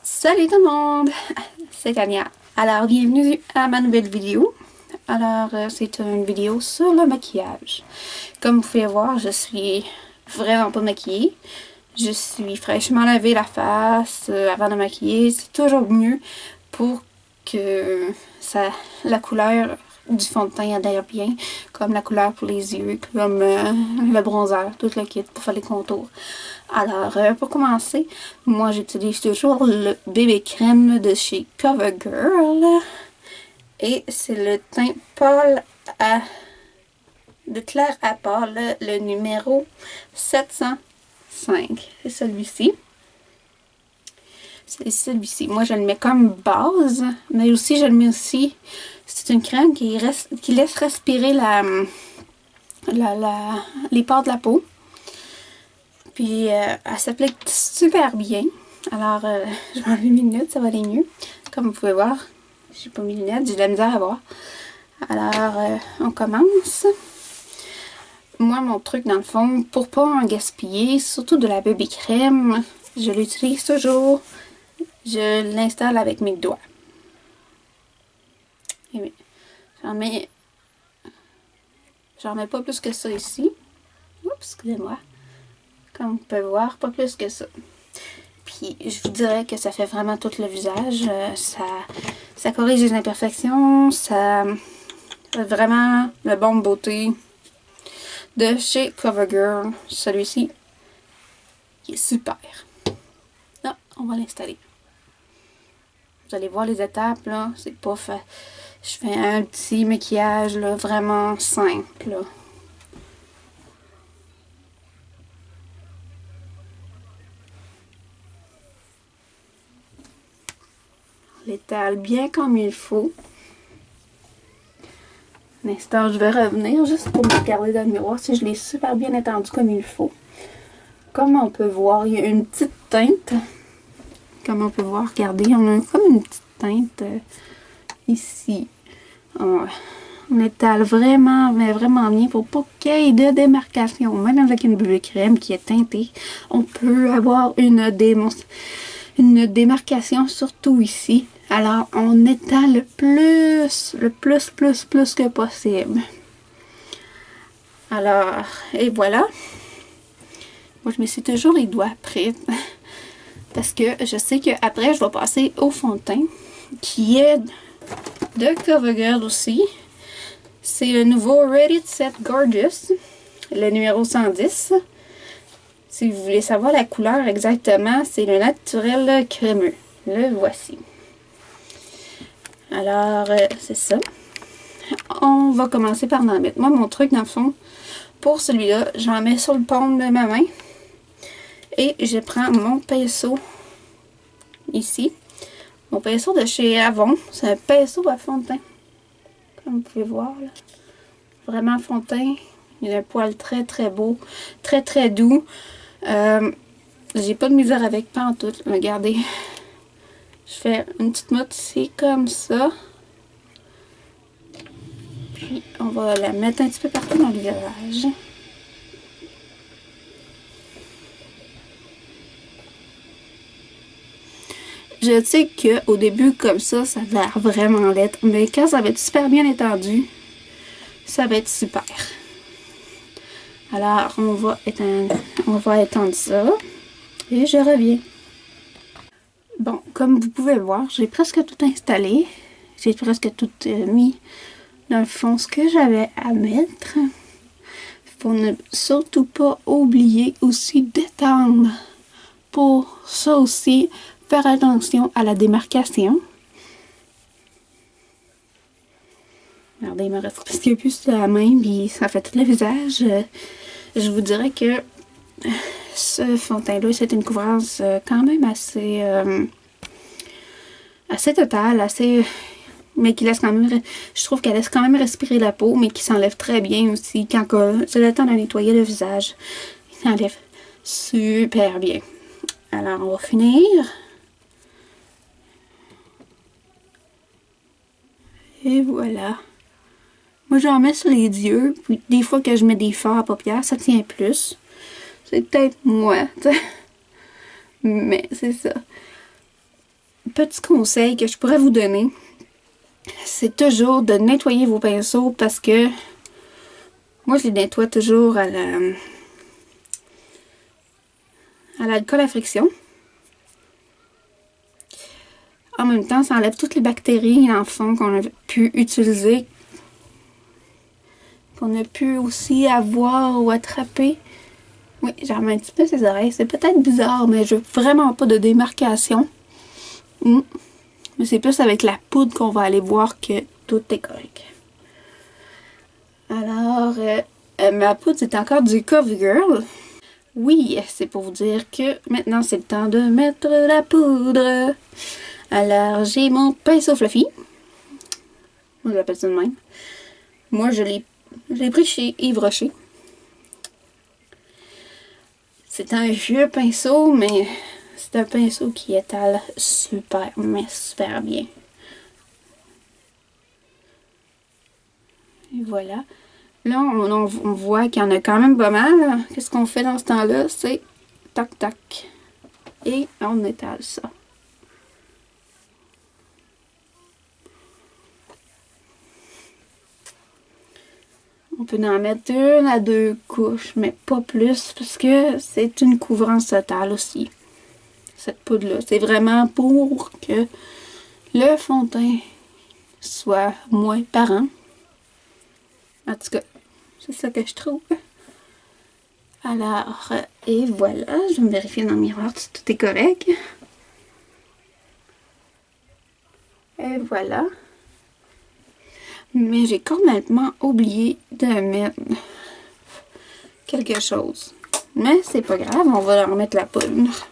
Salut tout le monde, c'est Tania. Alors, bienvenue à ma nouvelle vidéo. Alors, c'est une vidéo sur le maquillage. Comme vous pouvez voir, je suis vraiment pas maquillée. Je suis fraîchement lavé la face avant de maquiller. C'est toujours mieux pour que la couleur du fond de teint adhère bien, comme la couleur pour les yeux, comme le bronzer, tout le kit pour faire les contours. Alors, pour commencer, moi j'utilise toujours le bébé crème de chez CoverGirl. Et c'est le teint pâle de clair à pâle, le numéro 705. C'est celui-ci. C'est celui-ci. Moi, je le mets comme base, mais aussi, je le mets aussi... C'est une crème qui laisse respirer les pores de la peau. Puis, elle s'applique super bien. Alors, je vais enlever mes lunettes, ça va aller mieux. Comme vous pouvez voir, j'ai pas mes lunettes, j'ai de la misère à voir. Alors, on commence. Moi, mon truc, dans le fond, pour pas en gaspiller, surtout de la bébé crème, je l'utilise toujours. Je l'installe avec mes doigts. Et oui, j'en mets pas plus que ça ici. Oups, excusez-moi. Comme vous pouvez voir, pas plus que ça. Puis, je vous dirais que ça fait vraiment tout le visage. Ça corrige les imperfections. Ça a vraiment le bon de beauté de chez CoverGirl. Celui-ci, il est super. Là, on va l'installer. Vous allez voir les étapes, là. C'est pas fait. Je fais un petit maquillage, là, vraiment simple, là. On l'étale bien comme il faut. Un instant, je vais revenir juste pour me regarder dans le miroir si je l'ai super bien étendu comme il faut. Comme on peut voir, il y a une petite teinte. Comme on peut voir, regardez, on a comme une petite teinte ici. On étale vraiment, mais vraiment bien pour pas qu'il y ait de démarcation. Même avec une bébé crème qui est teintée, on peut avoir une démarcation surtout ici. Alors, on étale le plus que possible. Alors, et voilà. Moi, je me suis toujours les doigts prêts. Parce que je sais qu'après, je vais passer au fond de teint. Qui est de CoverGirl aussi. C'est le nouveau Ready Set Gorgeous. Le numéro 110. Si vous voulez savoir la couleur exactement, c'est le naturel crémeux. Le voici. Alors, c'est ça. On va commencer par en mettre. Moi, mon truc, dans le fond, pour celui-là, j'en mets sur le paume de ma main. Et je prends mon pinceau ici. Mon pinceau de chez Avon. C'est un pinceau à fond de teint. Comme vous pouvez voir, là. Vraiment fond de teint. Il a un poil très beau. Très doux. J'ai pas de misère avec, pas en tout. Regardez. Je fais une petite motte ici, comme ça. Puis, on va la mettre un petit peu partout dans le visage. Je sais qu'au début, comme ça a l'air vraiment laid. Mais quand ça va être super bien étendu, ça va être super. Alors, on va étendre ça. Et je reviens. Bon, comme vous pouvez voir, j'ai presque tout installé. J'ai presque tout mis dans le fond ce que j'avais à mettre. Faut ne surtout pas oublier aussi d'étendre. Pour ça aussi, faire attention à la démarcation. Regardez, il me reste presque plus sur la main, puis ça fait tout le visage. Je vous dirais que ce fond de teint-là, c'est une couvrance quand même assez totale, mais qui laisse quand même, je trouve qu'elle laisse quand même respirer la peau, mais qui s'enlève très bien aussi quand c'est le temps de nettoyer le visage. Il s'enlève super bien. Alors, on va finir. Et voilà. Moi, j'en mets sur les yeux, puis des fois que je mets des fards à paupières, ça tient plus. C'est peut-être moi, t'sais. Mais c'est ça. petit conseil que je pourrais vous donner, c'est toujours de nettoyer vos pinceaux parce que moi, je les nettoie toujours à l'alcool à friction. En même temps, ça enlève toutes les bactéries, dans le fond, qu'on a pu utiliser, qu'on a pu aussi avoir ou attraper. Oui, j'en mets un petit peu ses oreilles. C'est peut-être bizarre, mais je veux vraiment pas de démarcation. Mais c'est plus avec la poudre qu'on va aller voir que tout est correct. Alors, ma poudre, c'est encore du CoverGirl. Oui, c'est pour vous dire que maintenant, c'est le temps de mettre la poudre. Alors, j'ai mon pinceau fluffy. Moi, je l'appelle ça de même. Moi, je l'ai pris chez Yves Rocher. C'est un vieux pinceau, mais c'est un pinceau qui étale super, mais super bien. Et voilà. Là, on voit qu'il y en a quand même pas mal. Qu'est-ce qu'on fait dans ce temps-là? C'est tac, tac. Et on étale ça. On peut en mettre 1 à 2 couches, mais pas plus, parce que c'est une couvrance totale aussi. Cette poudre-là, c'est vraiment pour que le fond de teint soit moins parent. En tout cas, c'est ça que je trouve. Alors, et voilà, je vais me vérifier dans le miroir si tout est correct. Et voilà. Mais j'ai complètement oublié de mettre quelque chose. Mais c'est pas grave, on va remettre la poudre.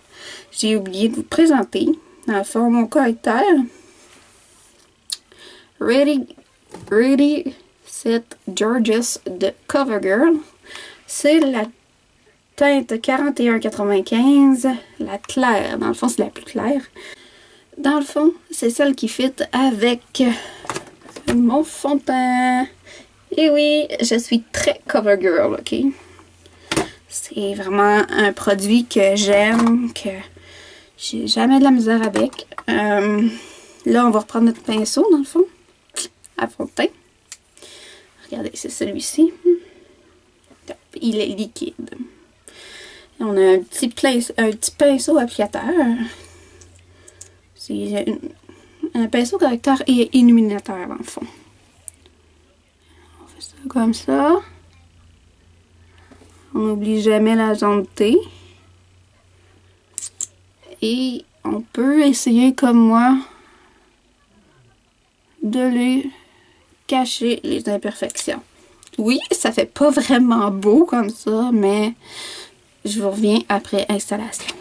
J'ai oublié de vous présenter, dans le fond, mon correcteur. Ready Set Gorgeous de CoverGirl. C'est la teinte 4195, la claire. Dans le fond, c'est la plus claire. Dans le fond, c'est celle qui fit avec mon fond de teint. Et oui, je suis très CoverGirl, ok? C'est vraiment un produit que j'aime, que j'ai jamais de la misère avec. Là, on va reprendre notre pinceau, dans le fond, à fond de teint. Regardez, c'est celui-ci. Il est liquide. Et on a un petit pinceau applicateur. C'est un pinceau correcteur et illuminateur, dans le fond. On fait ça comme ça. On n'oublie jamais la zone T. Et on peut essayer, comme moi, de les cacher les imperfections. Oui, ça fait pas vraiment beau comme ça, mais je vous reviens après installation.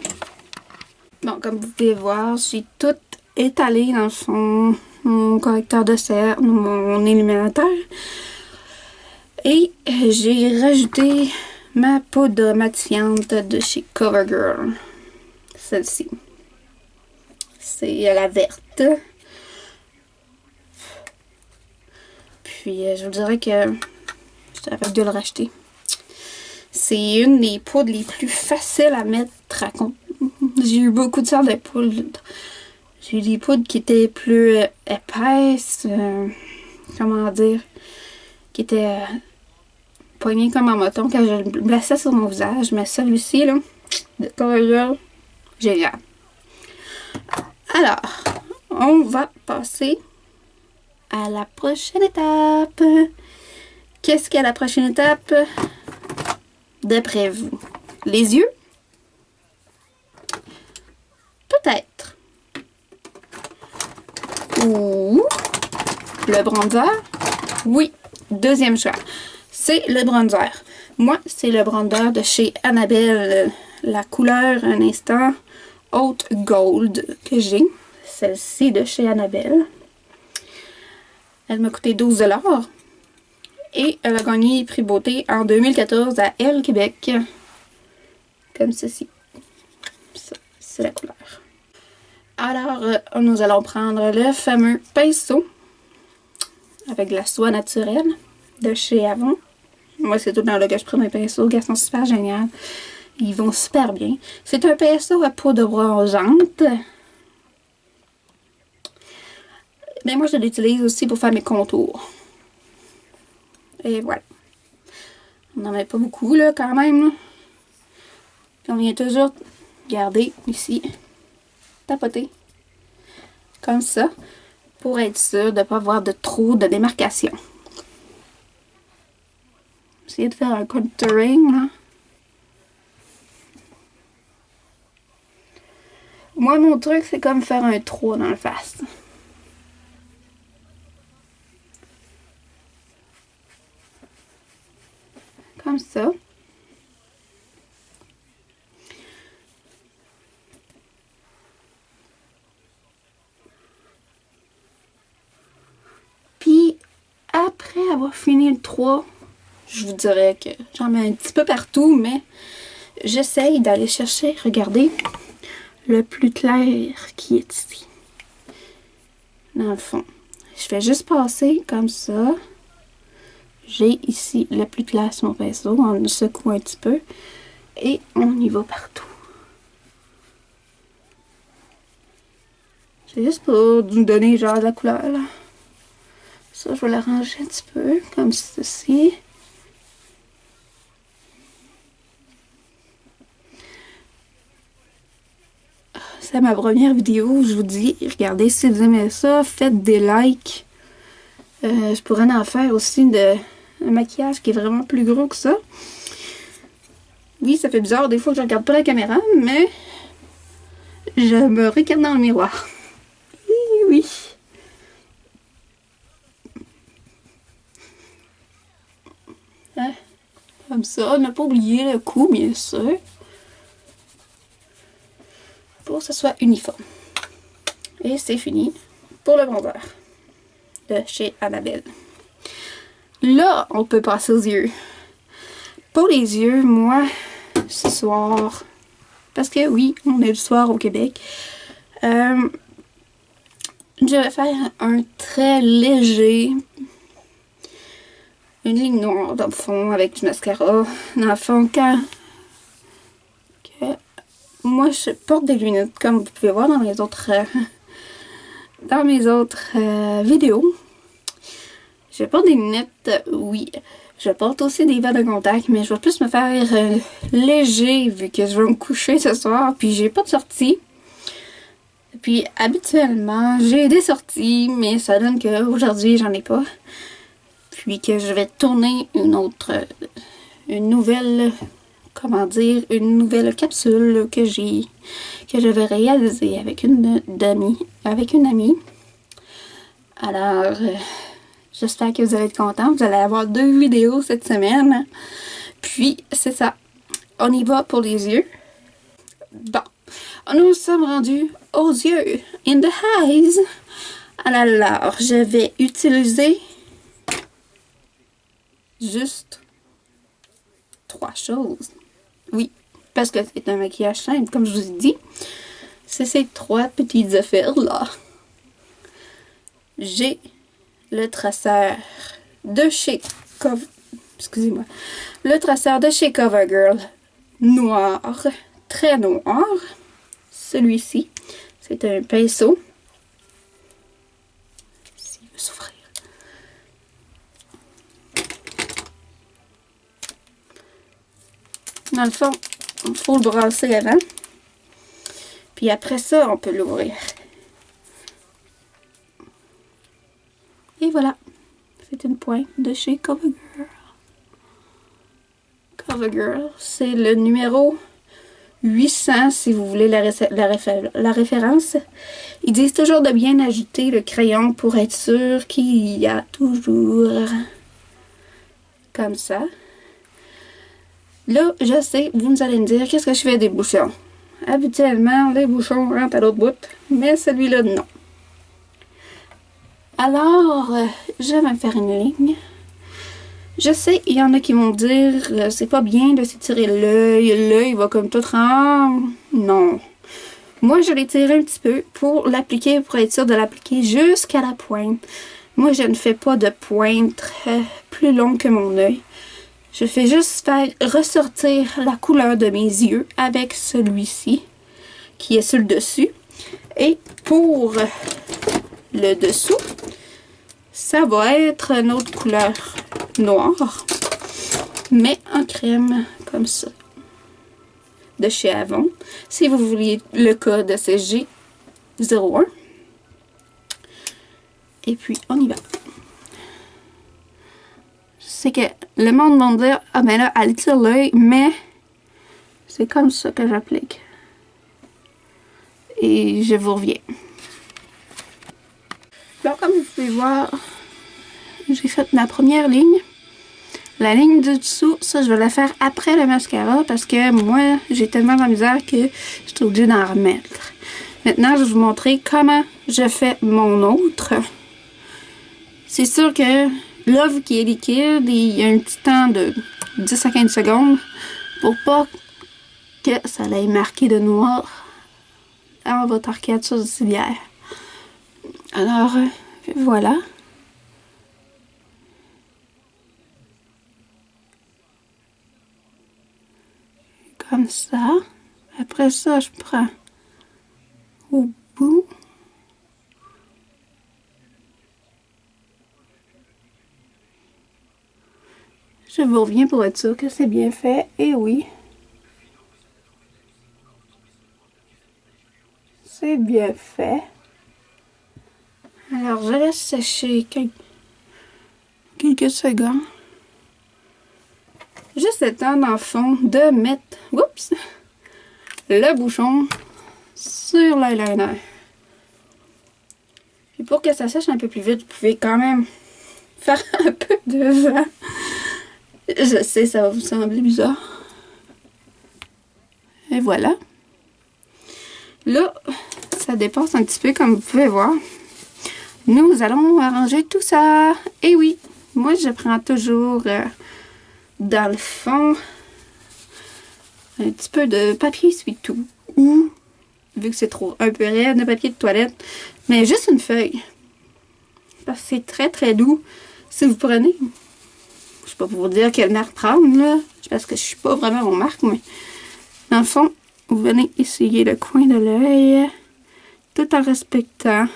Bon, comme vous pouvez voir, j'ai tout étalé dans le fond, mon correcteur de cerne, mon illuminateur. Et j'ai rajouté ma poudre matifiante de chez CoverGirl. Celle-ci. C'est la verte. Puis je vous dirais que j'avais dû le racheter. C'est une des poudres les plus faciles à mettre à compte. J'ai eu beaucoup de sortes de poudres. J'ai eu des poudres qui étaient plus épaisses. Comment dire? Qui étaient poignées comme en moton quand je le plaçais sur mon visage. Mais celui-ci, là, de CoverGirl, génial. Alors, on va passer à la prochaine étape. Qu'est-ce qu'est la prochaine étape? D'après vous, les yeux? Peut-être. Ou le bronzer? Oui, deuxième choix. C'est le bronzer. Moi, c'est le bronzer de chez Annabelle. La couleur, un instant, Haute Gold que j'ai. Celle-ci de chez Annabelle. Elle m'a coûté 12 $. Et elle a gagné prix beauté en 2014 à Elle Québec. Comme ceci. Ça, c'est la couleur. Alors, nous allons prendre le fameux pinceau avec de la soie naturelle de chez Avon. Moi, c'est tout le temps là que je prends mes pinceaux. Ils sont super géniaux. Ils vont super bien. C'est un pinceau à poudre bronzante. Mais moi, je l'utilise aussi pour faire mes contours. Et voilà. On n'en met pas beaucoup, là, quand même. Là. On vient toujours garder ici, tapoter, comme ça, pour être sûr de ne pas avoir de trop de démarcation. Essayer de faire un contouring, là. Moi, mon truc, c'est comme faire un trou dans le face. Comme ça. Puis, après avoir fini le 3, je vous dirais que j'en mets un petit peu partout, mais j'essaye d'aller chercher, regardez, le plus clair qui est ici. Dans le fond. Je fais juste passer comme ça. J'ai ici le plus clair sur mon pinceau. On le secoue un petit peu. Et on y va partout. C'est juste pour nous donner genre de la couleur là. Ça, je vais l'arranger un petit peu, comme ceci. C'est ma première vidéo, je vous dis. Regardez, si vous aimez ça, faites des likes. Je pourrais en faire aussi un maquillage qui est vraiment plus gros que ça. Oui, ça fait bizarre des fois que je regarde pas la caméra, mais je me regarde dans le miroir. Oui, oui. Hein? Comme ça, ne pas oublier le cou, bien sûr. Pour que ce soit uniforme. Et c'est fini pour le bronzer de chez Annabelle. Là, on peut passer aux yeux. Pour les yeux, moi, ce soir, parce que oui, on est le soir au Québec, je vais faire un très léger, une ligne noire dans le fond avec du mascara. Dans le fond, moi, je porte des lunettes, comme vous pouvez voir dans mes autres vidéos. Je porte des lunettes, oui. Je porte aussi des verres de contact, mais je vais plus me faire léger vu que je vais me coucher ce soir. Puis j'ai pas de sortie. Puis habituellement, j'ai des sorties, mais ça donne qu'aujourd'hui, j'en ai pas. Puis que je vais tourner une nouvelle capsule que je vais réaliser avec une amie. Alors, j'espère que vous allez être contents. Vous allez avoir 2 vidéos cette semaine. Puis, c'est ça. On y va pour les yeux. Bon. Nous sommes rendus aux yeux. In the eyes. Alors, je vais utiliser juste 3 choses. Oui, parce que c'est un maquillage simple, comme je vous ai dit. C'est ces 3 petites affaires-là. J'ai le traceur de chez CoverGirl noir, très noir. Celui-ci, c'est un pinceau. S'il veut s'ouvrir. Dans le fond, il faut le brasser avant. Puis après ça, on peut l'ouvrir. Et voilà. C'est une pointe de chez CoverGirl. CoverGirl, c'est le numéro 800 si vous voulez la référence. Ils disent toujours de bien agiter le crayon pour être sûr qu'il y a toujours comme ça. Là, je sais, vous allez me dire, qu'est-ce que je fais des bouchons? Habituellement, les bouchons rentrent à l'autre bout, mais celui-là, non. Alors, je vais me faire une ligne. Je sais, il y en a qui vont dire, c'est pas bien de s'étirer l'œil va comme tout rendre. Non. Moi, je l'ai tiré un petit peu pour l'appliquer, pour être sûr de l'appliquer jusqu'à la pointe. Moi, je ne fais pas de pointe plus longue que mon œil. Je fais juste faire ressortir la couleur de mes yeux avec celui-ci, qui est sur le dessus. Et pour le dessous, Ça va être une autre couleur noire, mais en crème, comme ça. De chez Avon. Si vous vouliez le code, c'est G01. Et puis, on y va. Je sais que le monde va me dire, ah ben là, elle tire l'œil, mais c'est comme ça que j'applique. Et je vous reviens. Donc, comme vous pouvez voir, j'ai fait ma première ligne. La ligne du dessous, ça, je vais la faire après le mascara parce que moi, j'ai tellement de la misère que je suis obligée d'en remettre. Maintenant, je vais vous montrer comment je fais mon autre. C'est sûr que l'œuvre qui est liquide, il y a un petit temps de 10 à 15 secondes pour pas que ça l'aille marqué de noir dans votre arcade sourcilière. Alors, voilà. Comme ça. Après ça, je prends au bout. Je vous reviens pour être sûr que c'est bien fait. Et oui. C'est bien fait. Alors, je laisse sécher quelques secondes. Juste le temps, dans le fond, de mettre le bouchon sur l'eyeliner. Et pour que ça sèche un peu plus vite, vous pouvez quand même faire un peu de vent. Je sais, ça va vous sembler bizarre. Et voilà. Là, ça dépasse un petit peu comme vous pouvez voir. Nous allons arranger tout ça. Et oui, moi je prends toujours dans le fond un petit peu de papier essuie-tout. Ou, vu que c'est trop un peu raide, de papier de toilette. Mais juste une feuille. Parce que c'est très très doux. Si vous prenez, je sais pas pour vous dire quelle marque prendre là. Parce que je suis pas vraiment mon marque, mais dans le fond, vous venez essuyer le coin de l'œil tout en respectant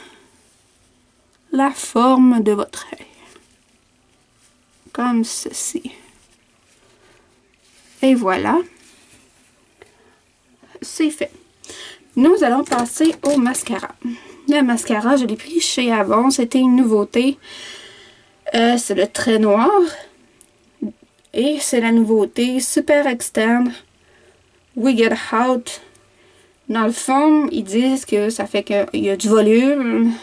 la forme de votre œil. Comme ceci. Et voilà. C'est fait. Nous allons passer au mascara. Le mascara, je l'ai pris chez Avon. C'était une nouveauté. C'est le trait noir. Et c'est la nouveauté Super Extend We Get Out. Dans le fond, ils disent que ça fait qu'il y a du volume.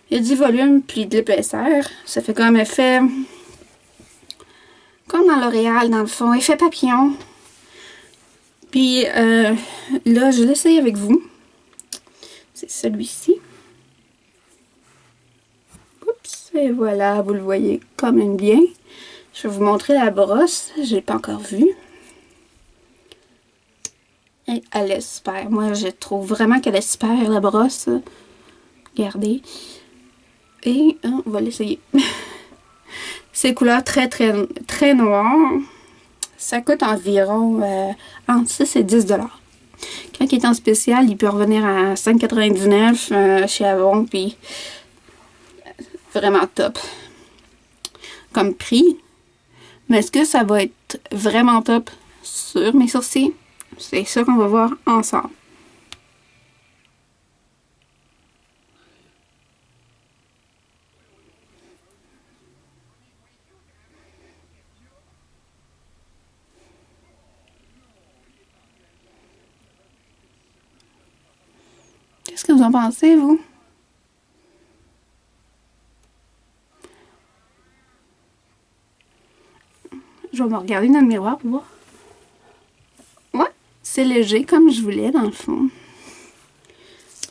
Il y a du volume puis de l'épaisseur. Ça fait comme effet... Comme dans L'Oréal, dans le fond. Effet papillon. Puis là, je l'essaye avec vous. C'est celui-ci. Oups, et voilà, vous le voyez quand même bien. Je vais vous montrer la brosse. Je l'ai pas encore vue. Et elle est super. Moi, je trouve vraiment qu'elle est super, la brosse. Regardez. Et on va l'essayer. C'est couleur très, très, très noire. Ça coûte environ entre 6 et 10 $. Quand il est en spécial, il peut revenir à 5,99 chez Avon. Puis, vraiment top comme prix. Mais est-ce que ça va être vraiment top sur mes sourcils? C'est ça qu'on va voir ensemble. Qu'est-ce que vous en pensez, vous? Je vais me regarder dans le miroir pour voir. Ouais, c'est léger comme je voulais dans le fond.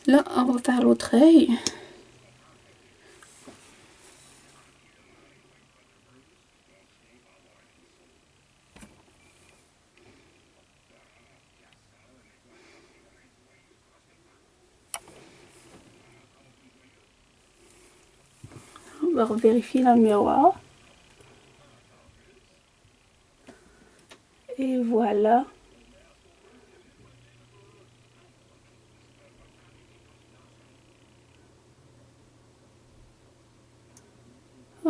Là, on va faire l'autre œil. On va vérifier dans le miroir. Et voilà.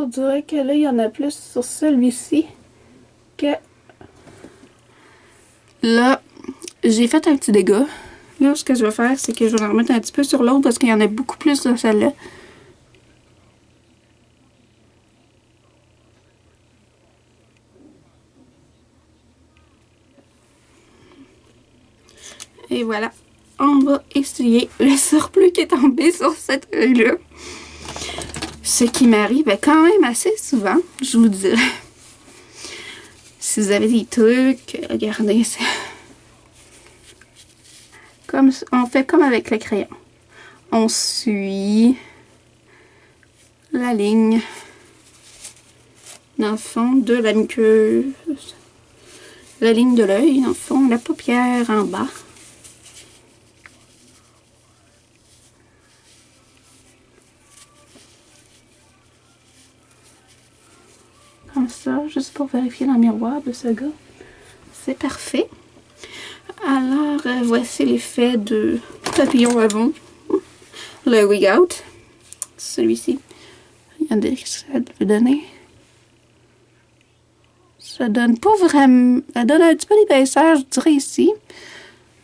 On dirait que là, il y en a plus sur celui-ci que... Là, j'ai fait un petit dégât. Là, ce que je vais faire, c'est que je vais en remettre un petit peu sur l'autre parce qu'il y en a beaucoup plus de celle-là. Et voilà. On va essuyer le surplus qui est tombé sur cette œil-là. Ce qui m'arrive quand même assez souvent, je vous dirais. Si vous avez des trucs, regardez ça. Comme, on fait comme avec le crayon. On suit la ligne dans le fond de la muqueuse. La ligne de l'œil, dans le fond, la paupière en bas. Comme ça, juste pour vérifier dans le miroir de ce gars. C'est parfait. Alors, voici l'effet de papillon avant. Le Wig Out. Celui-ci. Regardez ce que ça peut donner. Ça donne pas vraiment... Ça donne un petit peu d'épaisseur, je dirais, ici.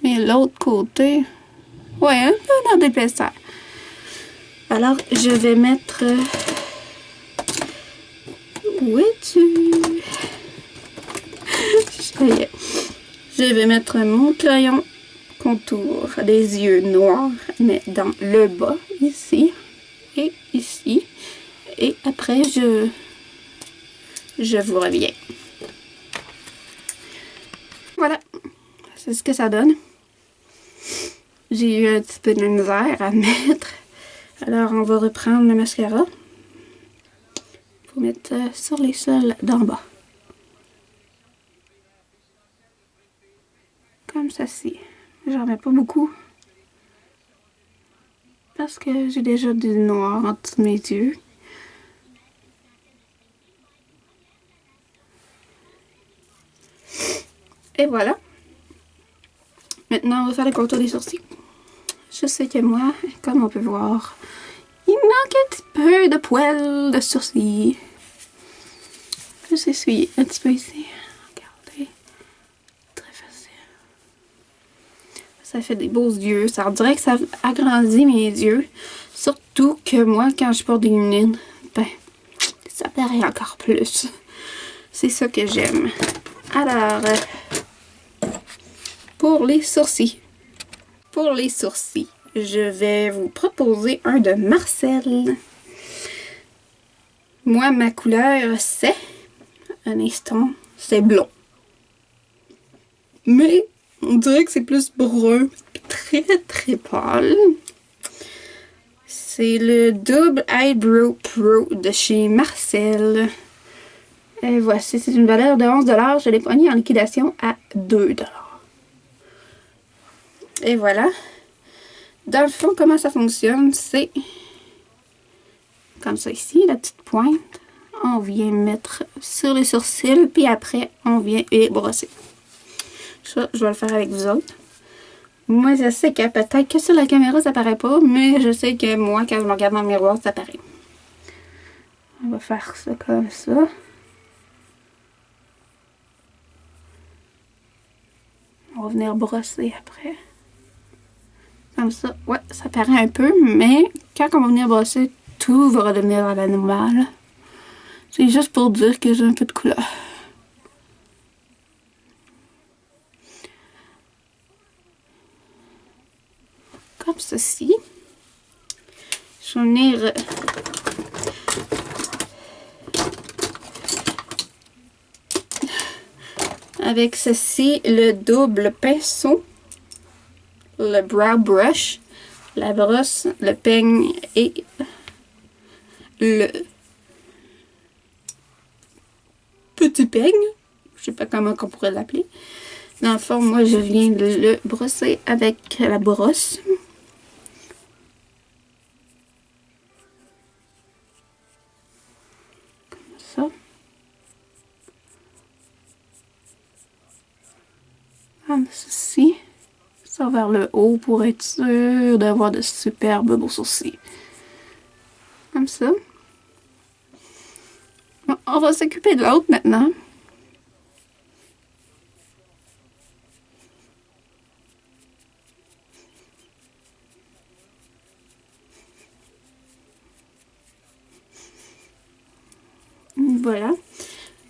Mais l'autre côté... Ouais, un peu d'épaisseur. Alors, je vais mettre... Où es-tu? Je vais mettre mon crayon contour des yeux noirs, mais dans le bas, ici, et ici. Et après, je vous reviens. Voilà, c'est ce que ça donne. J'ai eu un petit peu de misère à mettre. Alors, on va reprendre le mascara. Il faut mettre sur les sols d'en bas. Comme ceci. J'en mets pas beaucoup. Parce que j'ai déjà du noir en dessous de mes yeux. Et voilà. Maintenant, on va faire le contour des sourcils. Je sais que moi, comme on peut voir, il manque un petit peu de poils de sourcils. Je vais essuyer un petit peu ici. Regardez. Très facile. Ça fait des beaux yeux. Ça dirait que ça agrandit mes yeux. Surtout que moi, quand je porte des lunettes, ben, ça paraît encore plus. C'est ça que j'aime. Alors, pour les sourcils. Pour les sourcils, je vais vous proposer un de Marcel. Moi, ma couleur, c'est... Un instant, c'est blond. Mais, on dirait que c'est plus brun. Très, très pâle. C'est le Double Eyebrow Pro de chez Marcel. Et voici, c'est une valeur de 11 $. Je l'ai pogné en liquidation à 2 $. Et voilà. Dans le fond, comment ça fonctionne, c'est comme ça ici, la petite pointe. On vient mettre sur les sourcils, puis après, on vient les brosser. Ça, je vais le faire avec vous autres. Moi, je sais que peut-être que sur la caméra, ça paraît pas, mais je sais que moi, quand je me regarde dans le miroir, ça paraît. On va faire ça comme ça. On va venir brosser après. Comme ça, ouais, ça paraît un peu, mais quand on va venir brosser, tout va redevenir à la normale. C'est juste pour dire que j'ai un peu de couleur. Comme ceci. Je vais venir... avec ceci, le double pinceau. Le brow brush. La brosse, le peigne et le petit peigne. Je sais pas comment on pourrait l'appeler. Dans le fond, moi, je viens de le brosser avec la brosse. Comme ça. Comme ceci. Ça vers le haut pour être sûr d'avoir de superbes beaux sourcils. Comme ça. On va s'occuper de l'autre maintenant. Voilà.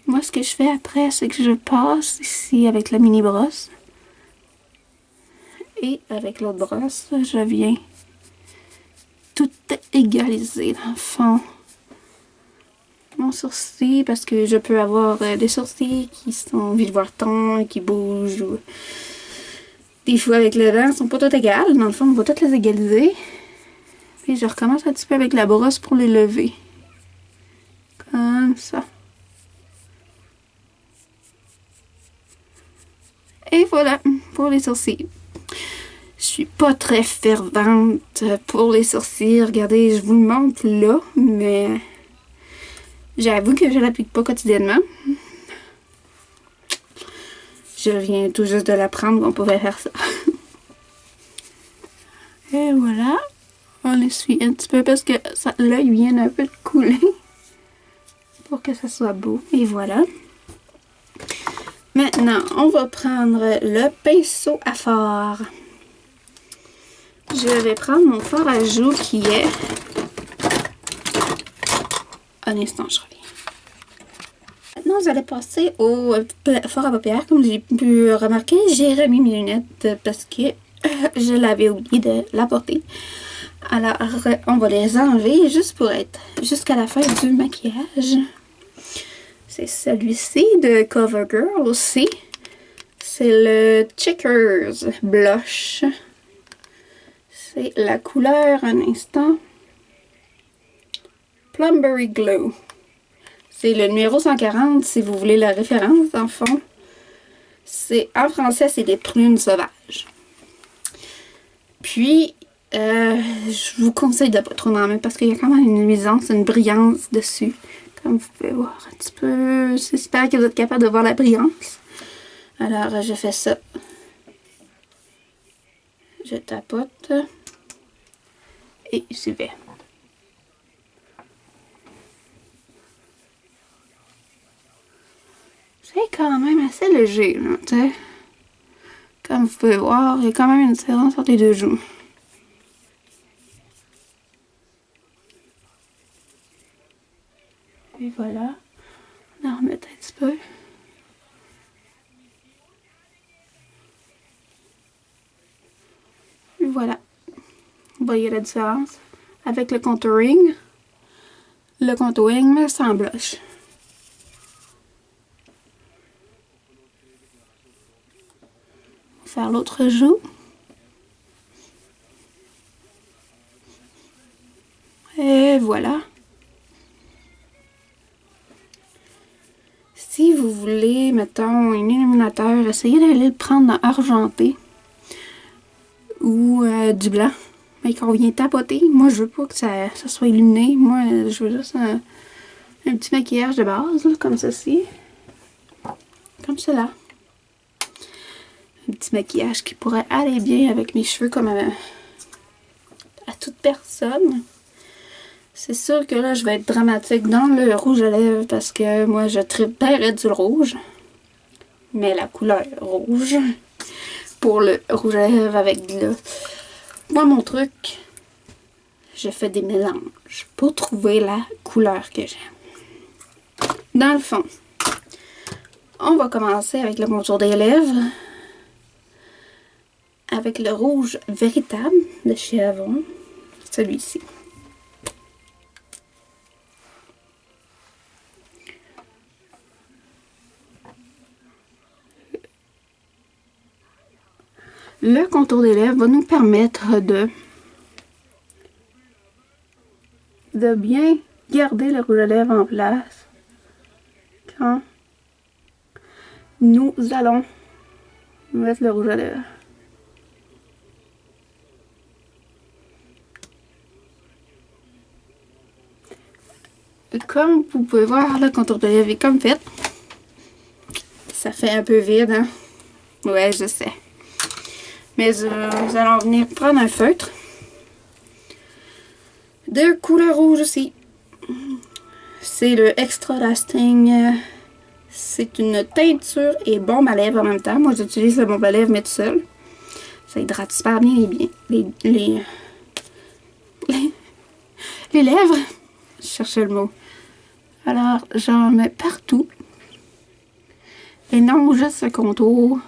Moi, ce que je fais après, c'est que je passe ici avec la mini brosse. Et avec l'autre brosse, je viens tout égaliser dans le fond mon sourcil, parce que je peux avoir des sourcils qui sont virevoltants, qui bougent, ou des fois avec le vent, ils sont pas tous égales. Dans le fond, on va tous les égaliser. Puis je recommence un petit peu avec la brosse pour les lever. Comme ça. Et voilà, pour les sourcils. Je suis pas très fervente pour les sourcils. Regardez, je vous le montre là, mais j'avoue que je l'applique pas quotidiennement. Je viens tout juste de l'apprendre qu'on pouvait faire ça. Et voilà. On essuie un petit peu parce que l'œil vient un peu de couler. Pour que ça soit beau. Et voilà. Maintenant, on va prendre le pinceau à fard. Je vais prendre mon fard à joues qui est... Un instant, je reviens. Maintenant, vous allez passer au fard à paupières. Comme j'ai pu remarquer, j'ai remis mes lunettes parce que je l'avais oublié de l'apporter. Alors, on va les enlever juste pour être jusqu'à la fin du maquillage. C'est celui-ci de CoverGirl aussi. C'est le Checkers Blush. C'est la couleur, un instant, Plumberry Glow. C'est le numéro 140 si vous voulez la référence, dans le fond. En français, c'est des prunes sauvages. Puis, je vous conseille de ne pas trop en mettre parce qu'il y a quand même une luisance, une brillance dessus. Comme vous pouvez voir un petit peu. J'espère que vous êtes capable de voir la brillance. Alors, je fais ça. Je tapote. Et j'y vais. C'est quand même assez léger, là, tu sais. Comme vous pouvez voir, il y a quand même une différence entre les deux joues. Et voilà. On en remet un petit peu. Et voilà. Vous voyez la différence avec le contouring. Le contouring, mais sans blush. On va faire l'autre joue. Et voilà. Si vous voulez, mettons, un illuminateur, essayez d'aller le prendre en argenté ou du blanc, mais qu'on vient tapoter. Moi, je veux pas que ça soit illuminé. Moi, je veux juste un petit maquillage de base, là, comme ceci. Comme cela. Un petit maquillage qui pourrait aller bien avec mes cheveux comme à toute personne. C'est sûr que là, je vais être dramatique dans le rouge à lèvres parce que moi, je triperais du rouge. Mais la couleur rouge pour le rouge à lèvres avec de moi, mon truc, je fais des mélanges pour trouver la couleur que j'aime. Dans le fond, on va commencer avec le contour des lèvres. Avec le rouge véritable de chez Avon. Celui-ci. Le contour des lèvres va nous permettre de bien garder le rouge à lèvres en place quand nous allons mettre le rouge à lèvres. Comme vous pouvez voir, le contour de lèvres est comme fait. Ça fait un peu vide, hein? Ouais, je sais. Mais nous allons venir prendre un feutre de couleur rouge aussi. C'est le Extra Lasting. C'est une teinture et bombe à lèvres en même temps. Moi, j'utilise le bombe à lèvres, mais tout seul. Ça hydrate super bien les lèvres. Je cherchais le mot. Alors, j'en mets partout. Et non, juste le contour.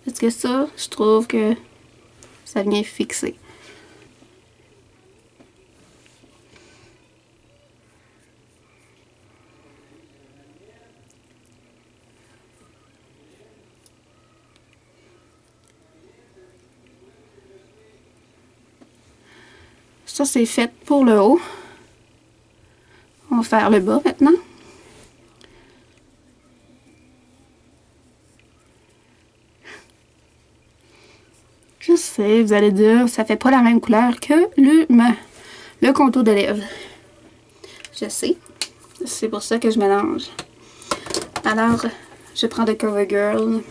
Parce que ça, je trouve que ça vient fixer. Ça, c'est fait pour le haut. On va faire le bas maintenant. Je sais, vous allez dire, ça fait pas la même couleur que le contour de lèvres. Je sais. C'est pour ça que je mélange. Alors, je prends de CoverGirl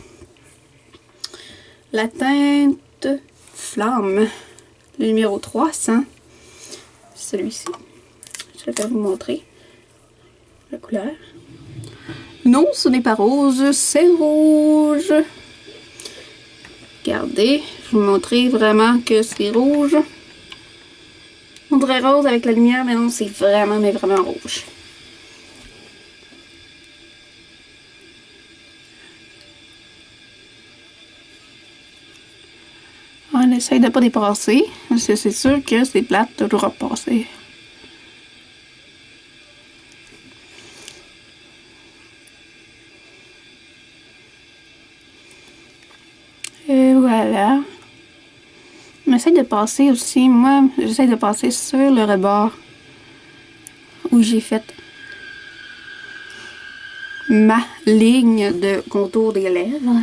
la teinte Flamme, le numéro 300. Celui-ci. Je vais vous montrer la couleur. Non, ce n'est pas rose, c'est rouge. Regardez, je vais vous montrer vraiment que c'est rouge. On dirait rose avec la lumière, mais non, c'est vraiment, mais vraiment rouge. On essaye de ne pas dépasser, parce que c'est sûr que c'est plate de toujours repasser. Et voilà. On essaye de passer aussi, moi, j'essaye de passer sur le rebord où j'ai fait ma ligne de contour des lèvres.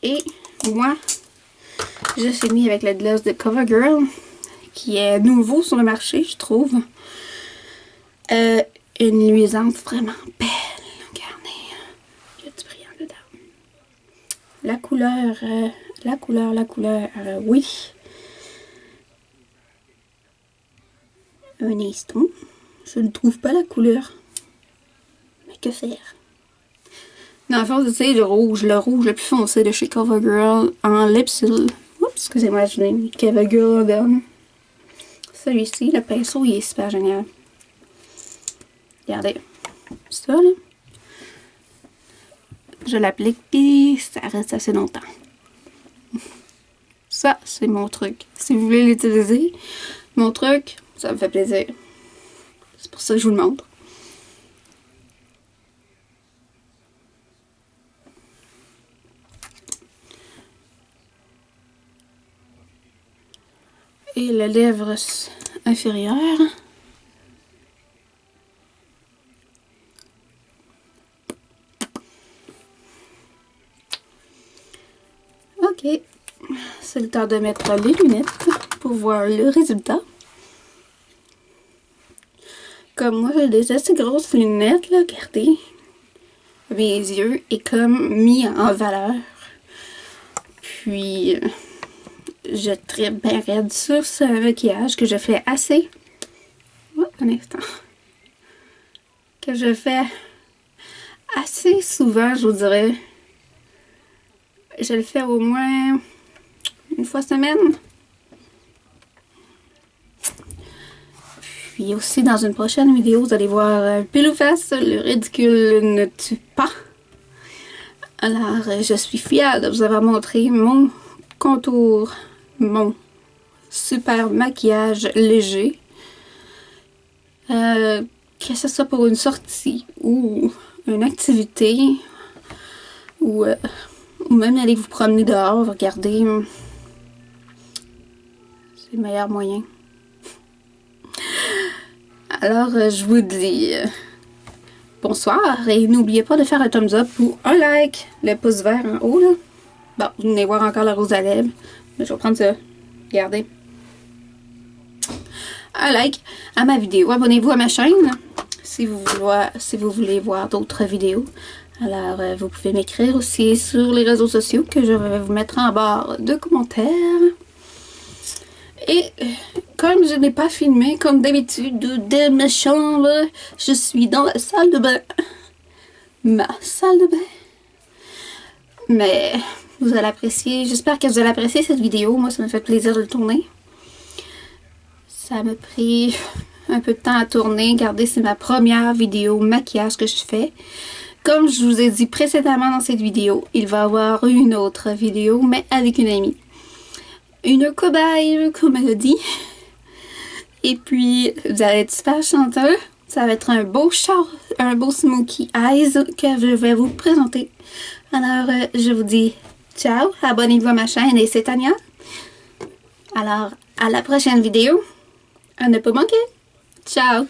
Et moi, je finis avec le gloss de CoverGirl, qui est nouveau sur le marché, je trouve. Une luisante vraiment belle. Regardez, il y a du brillant dedans. La couleur, oui. Un instant, je ne trouve pas la couleur. Mais que faire? Dans le fond, c'est le rouge le plus foncé de chez CoverGirl en Lipsil. Oups, excusez-moi, je l'ai mis CoverGirl Done. Celui-ci, le pinceau, il est super génial. Regardez, ça là, je l'applique puis ça reste assez longtemps. Ça, c'est mon truc. Si vous voulez l'utiliser, mon truc, ça me fait plaisir. C'est pour ça que je vous le montre. Et la lèvre inférieure. Ok, c'est le temps de mettre les lunettes pour voir le résultat. Comme moi, j'ai des assez grosses lunettes, là, regardez. Mes yeux est comme mis en valeur. Puis, je tripe bien raide sur ce maquillage que je fais assez. Oh, un instant. Que je fais assez souvent, je vous dirais. Je le fais au moins une fois semaine. Puis aussi, dans une prochaine vidéo, vous allez voir pile ou face, le ridicule ne tue pas. Alors, je suis fière de vous avoir montré mon contour, mon super maquillage léger. Que ce soit pour une sortie ou une activité ou même aller vous promener dehors, regarder. C'est le meilleur moyen. Alors, je vous dis bonsoir et n'oubliez pas de faire un thumbs up ou un like, le pouce vert en haut là. Bon, vous venez voir encore la rose à lèvres, mais je vais prendre ça. Regardez. Un like à ma vidéo. Abonnez-vous à ma chaîne si vous voulez voir d'autres vidéos. Alors, vous pouvez m'écrire aussi sur les réseaux sociaux que je vais vous mettre en barre de commentaires. Et comme je n'ai pas filmé, comme d'habitude, de ma chambre, je suis dans la salle de bain. Ma salle de bain. Mais vous allez apprécier, j'espère que vous allez apprécier cette vidéo. Moi, ça me fait plaisir de le tourner. Ça m'a pris un peu de temps à tourner. Regardez, c'est ma première vidéo maquillage que je fais. Comme je vous ai dit précédemment dans cette vidéo, il va y avoir une autre vidéo, mais avec une amie. Une cobaye, comme elle a dit. Et puis, vous allez être super chanteux. Ça va être un beau Smokey Eyes que je vais vous présenter. Alors, je vous dis ciao, abonnez-vous à ma chaîne et c'est Tania. Alors, à la prochaine vidéo. À ne pas manquer. Ciao!